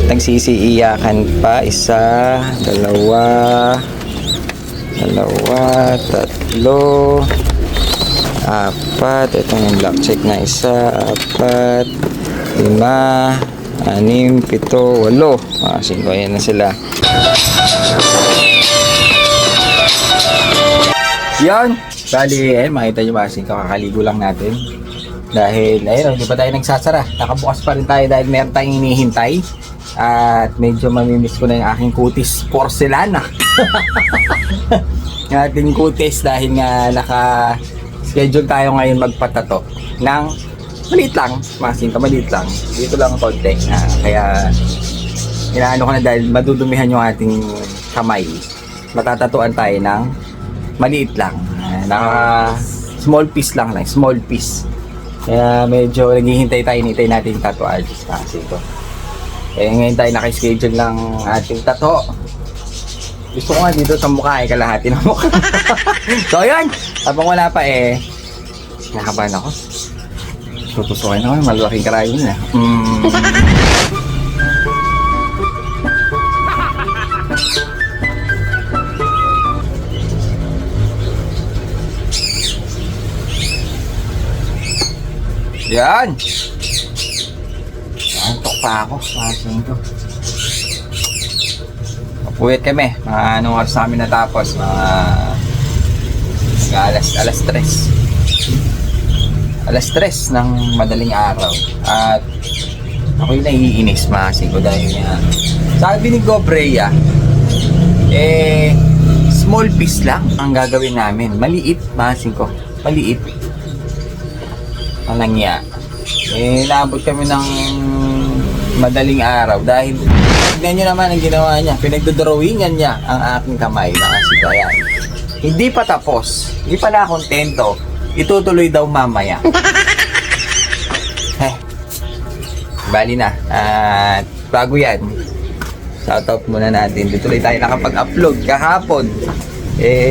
nagsisiiyakan pa. Isa, dalawa, tatlo, apat. Ito yung black check na isa, apat, 5, 6, 7, 8. 5, ayan na sila. Yan. Bali, ayun, makita nyo ba, kakaligo lang natin. Dahil, ayun, hindi pa tayo nagsasara. Nakabukas pa rin tayo dahil meron tayong hinihintay. At medyo mamimiss ko na yung aking kutis porcelana. Yung ating kutis dahil nga naka-schedule tayo ngayon magpatato ng maliit lang, maliit lang. Dito lang konti. Kaya, inaano ko na dahil madudumihan yung ating kamay. Matatatuan tayo ng maliit lang. Naka small piece lang, small piece. Kaya medyo naghihintay tayo, hinintay natin yung tattoo artist kasi ito. Kaya ngayon tayo naka-schedule ng ating tattoo. Gusto ko nga dito sa mukha, kalahati ng mukha. So yun, habang wala pa nakabahan ako. Tutusukin ako, malaking karayon na. Yan. Antok pa ako. Pasing ito. Mapuwit kami. Mga anong oras namin natapos. Alas 3. Alas 3 ng madaling araw. At ako'y naiinis masing ko dahil nga sabi ni Gobrea small piece lang ang gagawin namin. Maliit masing ko. Maliit. Ang nangya. Naabot kami ng madaling araw dahil tignan nyo naman ang ginawa niya. Pinagdodrawingan niya ang aking kamay na kasi kaya. Hindi pa tapos. Hindi pa na kontento. Itutuloy daw mamaya. Bali na. At bago yan, shoutout muna natin. Tuloy tayo nakapag-upload kahapon.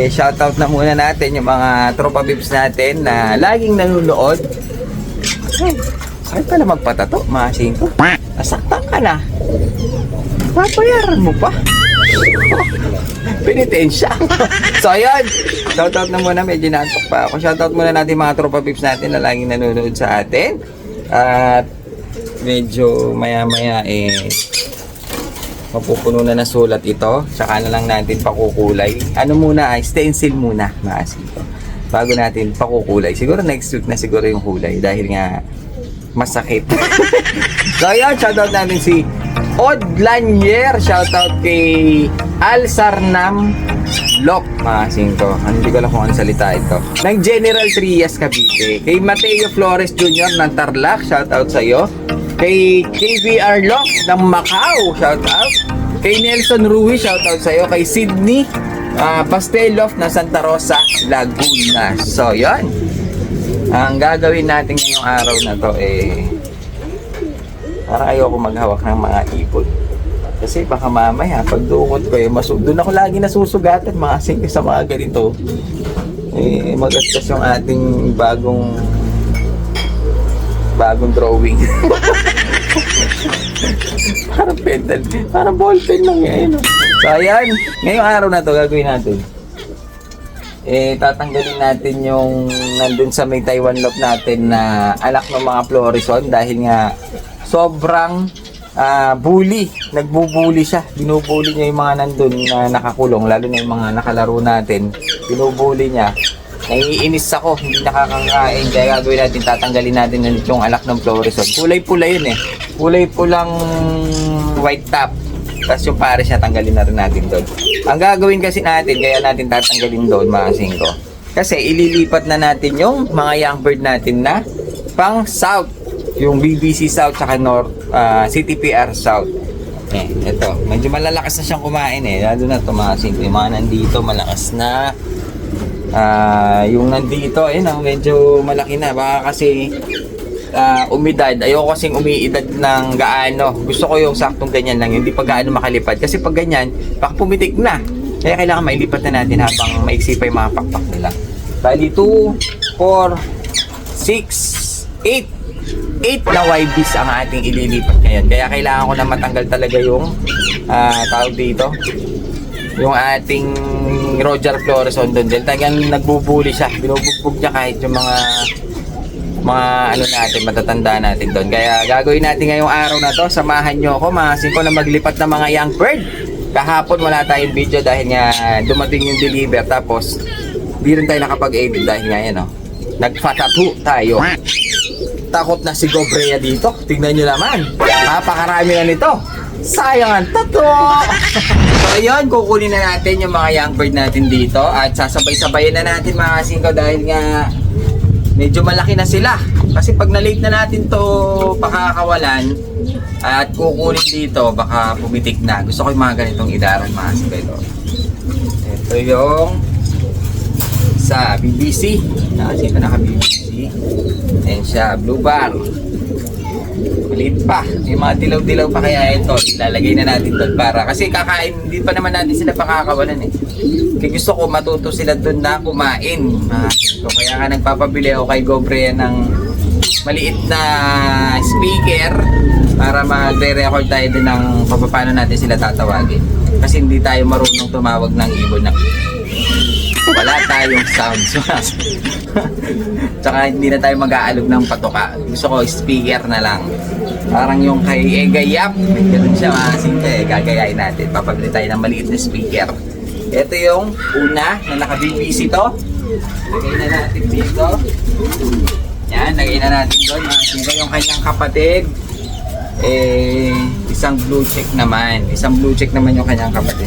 Shoutout na muna natin yung mga tropa bibs natin na laging nanonood. Ay pala magpatato, masing ko. Nasaktan ka na. Papayaran mo pa. Penitensya. So ayun, shoutout na muna, medyo naantok pa ako. Shoutout muna natin mga tropa pips natin na laging nanonood sa atin. At medyo maya maya mapupuno na ng sulat ito. Tsaka na lang natin pakukulay. Ano muna stencil muna, masing ko. Bago natin pakukulay. Siguro next week na siguro yung kulay dahil nga masakit. So ayun, shoutout natin si Od Lanier. Shoutout kay Al Sarnam Lop, masing ko. Hindi ko alam kung ano salita ito. Ng General Trias Cavite. Kay Mateo Flores Jr. ng Tarlac. Shoutout sa iyo. Kay KVR Lock ng Macau. Shoutout. Kay Nelson Rui. Shoutout sa iyo. Kay Sydney Pasteloff na Santa Rosa, Laguna. So, yan. Ang gagawin natin ngayong araw na to parang ayoko maghawak ng mga ibon. Kasi baka mamaya, pag dukot ko doon ako lagi nasusugatan mga singke sa mga ganito. Magastos yung ating bagong drawing. Parang pentel, parang ballpen lang yan. So ayan, ngayong araw na to gagawin natin. Tatanggalin natin yung nandun sa may Taiwan loaf natin na anak ng mga Florison dahil nga sobrang bully, nagbubuli siya. Binubuli niya yung mga nandun na nakakulong, lalo na yung mga nakalaro natin. Binubuli niya. Naiinis ako, hindi nakakakain. Kaya gagawin natin, tatanggalin natin yung anak ng Florison. Kulay-pula yun Kulay pulang white top. Tapos yung pares niya, tanggalin na rin natin doon. Ang gagawin kasi natin, kaya natin tatanggalin doon mga singko. Kasi ililipat na natin yung mga young bird natin na pang south. Yung BBC South saka North, CTPR South. Ito. Medyo malalakas na siyang kumain Lalo na ito mga singko. Yung mga nandito, malakas na. Yung nandito, medyo malaki na. Baka kasi umidad. Ayoko kasing umiidad ng gaano. Gusto ko yung saktong ganyan lang. Hindi pa gaano makalipad. Kasi pag ganyan, baka pumitik na. Kaya kailangan mailipat na natin habang maiksi pa yung mga pakpak nila. Bali 2, 4, 6, 8. 8 na YBs ang ating ililipat ngayon. Kaya kailangan ko na matanggal talaga yung tawag dito, yung ating Roger Flores on doon. Talagang nagbubuli siya. Binubugbog niya kahit yung mga ano natin, matatanda natin doon. Kaya gagawin natin ngayong araw na to. Samahan nyo ako, mga singko, na maglipat ng mga young bird. Kahapon wala tayong video dahil nga dumating yung deliver. Tapos di rin tayo nakapag-edit dahil nga yan, oh, nagpa-tattoo tayo. Takot na si Gobrea dito. Tingnan nyo naman, napakarami na nito. Sayang ang tattoo. So yun, kukunin na natin yung mga young bird natin dito. At sasabay-sabayin na natin, mga singko, dahil nga medyo malaki na sila. Kasi pag na-late na natin to pakakawalan at kukunin dito, baka pumitik na. Gusto ko yung mga ganitong idaran, mga singko. Ito yung sa BBC. Kasi ito naka-BBC. Ayan siya, blue bar. Maliit pa. May mga dilaw-dilaw pa, kaya ito ilalagay na natin doon para, kasi kakain, hindi pa naman natin sila pakakawalan eh. Kaya gusto ko matuto sila doon na kumain. So kaya nga nagpapabili ako kay Gobrea ng maliit na speaker para magre-record tayo din ng paano natin sila tatawagin. Kasi hindi tayo marunong tumawag ng ibon na wala tayong sounds. Tsaka hindi na tayo mag-aalog ng patoka. Gusto ko speaker na lang. Parang yung kay Egayap, ganun siya, mga singko eh. Gagayain natin. Papabili tayo ng maliit na speaker. Ito yung una na naka-BBC to. Lagay na natin dito. Yan, lagay na natin doon, mga singko. Yung kanyang kapatid, isang blue check naman. Isang blue check naman yung kanyang kapatid.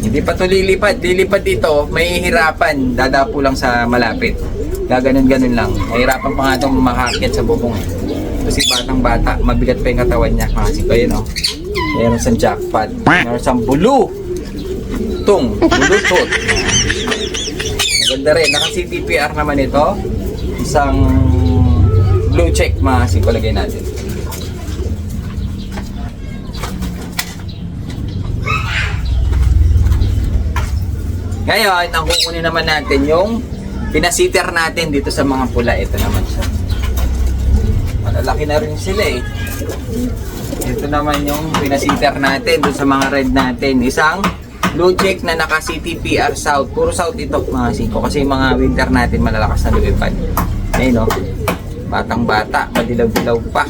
Hindi pa ito lilipad. Lilipad dito, may hirapan. Dadapo lang sa malapit. Gaganon-ganon lang. Mahirapan pa nga itong makakit sa bubong. Kasi batang-bata, mabigat pa yung katawan niya. Kasi pa yun, oh. Meron siyang jackpot. Meron siyang blue. Bluetooth. Maganda rin. Naka-CTPR naman ito. Isang blue check, mga singko, lagay natin. Ngayon, ang kukunin naman natin yung pinasiter natin dito sa mga pula. Ito naman siya. Malalaki na rin sila eh. Ito naman yung pinasiter natin doon sa mga red natin. Isang blue check na naka CTPR South. Puro South ito, mga singko. Kasi yung mga winter natin malalakas na lumipad. Ayun, no? Batang bata, madilaw-dilaw pa.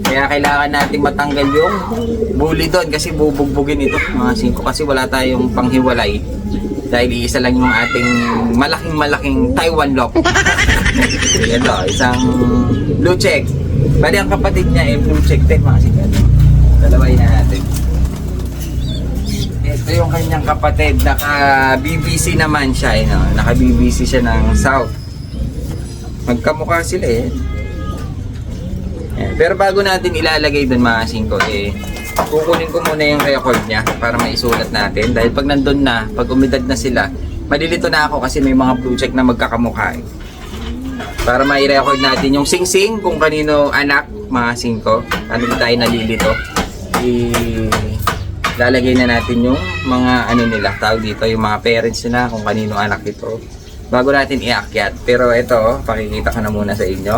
Kaya kailangan natin matanggal yung bully doon kasi bubugbugin ito, mga singko. Kasi wala tayong panghiwalay. Dahil iisa lang yung ating malaking Taiwan lock. Ito, isang blue check. Bali ang kapatid niya blue check din, mga singko. Dalawain na natin. Ito yung kanyang kapatid. Naka-BBC naman siya. Naka-BBC siya ng South. Magkamukha sila eh. Pero bago natin ilalagay doon, mga singko, kukunin ko muna yung record niya para maisulat natin. Dahil pag nandun na, pag umidad na sila, malilito na ako kasi may mga blue check na magkakamukha eh. Para mai-record natin yung sing-sing kung kanino anak, mga singko. Ano ba tayo nalilito? Lalagay na natin yung mga ano nila, tawag dito, yung mga parents nila, kung kanino anak ito. Bago natin iakyat. Pero ito, pakikita ko na muna sa inyo.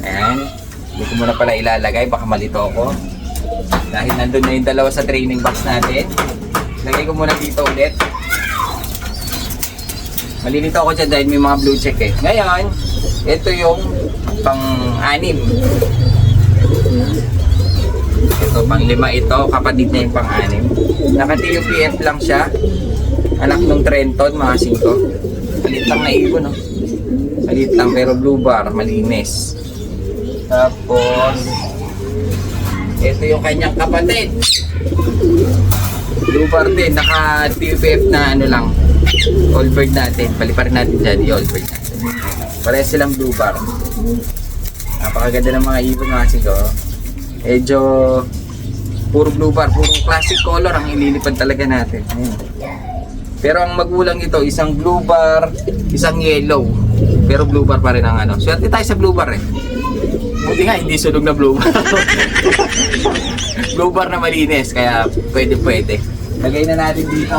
Ayan. Hindi ko muna pala ilalagay, baka malito ako. Dahil nandun na yung dalawa sa training box natin. Lagay ko muna dito ulit. Malilito ako dyan dahil may mga blue check eh. Ngayon, ito yung pang-anim. Ito, pang-5 ito. Kapatid na yung pang-anim. Naka-TUPF lang siya. Anak ng Trenton, mga singko. Malit lang na ibon, no? Malit lang pero blue bar, malinis. Tapos ito yung kanyang kapatid. Blue bar din, naka TUPF na ano lang. All bird natin. Paliparin natin dyan yung all bird natin. Parehas silang blue bar. Napakaganda ng mga ibon, mga singko. Medyo puro blue bar, puro classic color ang ililipad talaga natin. Ayan. Pero ang magulang ito, isang blue bar, isang yellow. Pero blue bar pa rin ang ano. Swerte tayo sa blue bar eh. Buti nga, hindi sunog na blue bar. Blue bar na malinis, kaya pwede. Lagay na natin dito.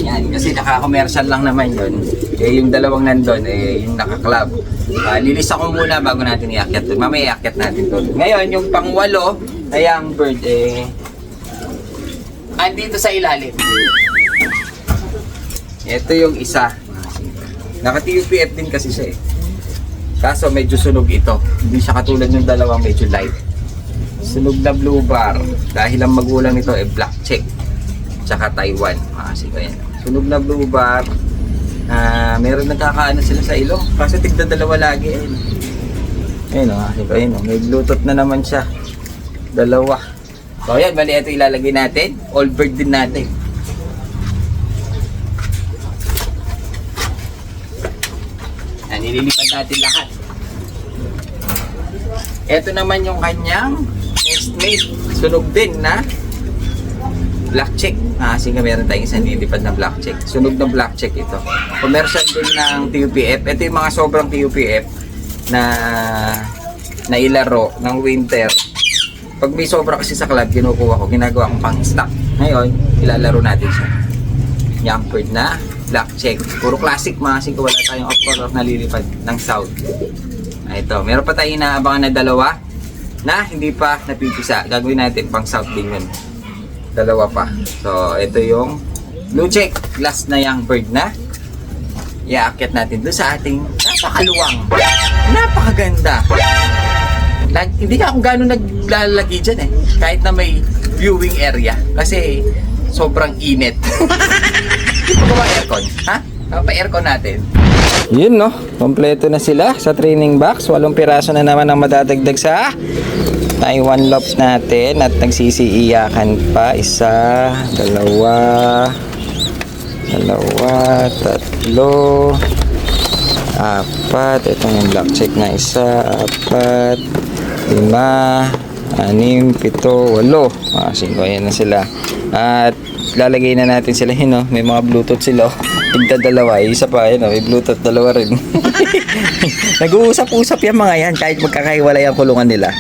Yan. yan. Kasi naka-commercial lang naman yun. Eh, yung dalawang nandun, eh, yung naka-club. Lilista ko muna bago natin iakyat doon. Mamaya iakyat natin doon. Ngayon, yung pang-walo na young bird, eh, andito sa ilalim. Ito yung isa. Naka-TUPF din kasi siya eh. Kaso medyo sunog ito. Hindi siya katulad ng dalawang medyo light. Sunog na blue bar. Dahil ang magulang nito ay black check. Tsaka Taiwan. Kasi yan. Sunog na blue bar. Meron nagkakaano sila sa ilong. Kasi tigda dalawa lagi. Ayun o. Ayun o. May bluetooth na naman siya. Dalawa. So yan. Bali ito ilalagay natin. All bird din natin. Nililipad natin lahat. Ito naman yung kanyang nestmate. Sunog din na black check. Kasi nga meron tayong isang nilipad na black check. Sunog na black check ito. Commercial din ng TUPF. Ito yung mga sobrang TUPF na ilaro ng winter. Pag may sobra kasi sa club, kinukuha ko, ginagawa kong pang stock. Ngayon, ilalaro natin siya. Young bird na black check. Puro classic mga singko. Wala tayong off color na lilipad ng south. Ito. Meron pa tayong inaabangan na dalawa na hindi pa napipisa. Gagawin natin pang south din yun. Dalawa pa. So, ito yung blue check. Glass na young bird na iaakit natin doon sa ating napakaluwang. Napakaganda. Hindi ka akong gano'n naglalagi dyan eh. Kahit na may viewing area. Kasi sobrang init. Hindi pa ba aircon? Ha? Pa-aircon natin. Yun no, kompleto na sila sa training box. 8 piraso na naman ang madadagdag sa Taiwan Loft natin. At nagsisiiyakan pa. 1, 2, 3, 4, 5. Ito yung black check na 1, 4, 5, 6, 7, 8. 5, ayan na sila. At lalagay na natin sila yun, no? May mga bluetooth sila, tigda dalawa, isa pa, yun, no? May bluetooth dalawa rin. Nag-uusap-usap yung mga yan kahit magkakaiwalay ang kulungan nila.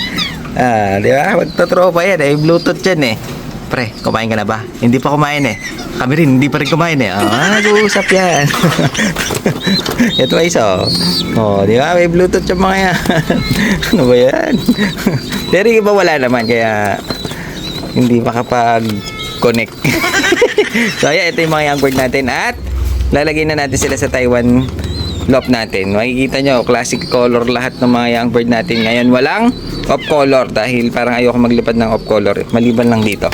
Di ba? Magtatropa yan, eh. Bluetooth yan eh. Pre, kumain ka na ba? Hindi pa kumain eh. Kami rin, hindi pa rin kumain eh. Nag-uusap yan. Ito ay isa, di ba? May bluetooth yung mga yan. Ano ba yan? Pero yung iba wala naman, kaya hindi makapag-connect. So ayan, ito yung mga young bird natin. At lalagay na natin sila sa Taiwan Loft natin. Makikita nyo, classic color lahat ng mga young bird natin. Ngayon walang off color dahil parang ayoko maglipad ng off color. Maliban lang dito,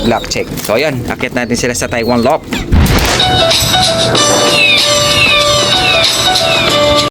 black check. So ayan, akit natin sila sa Taiwan Loft.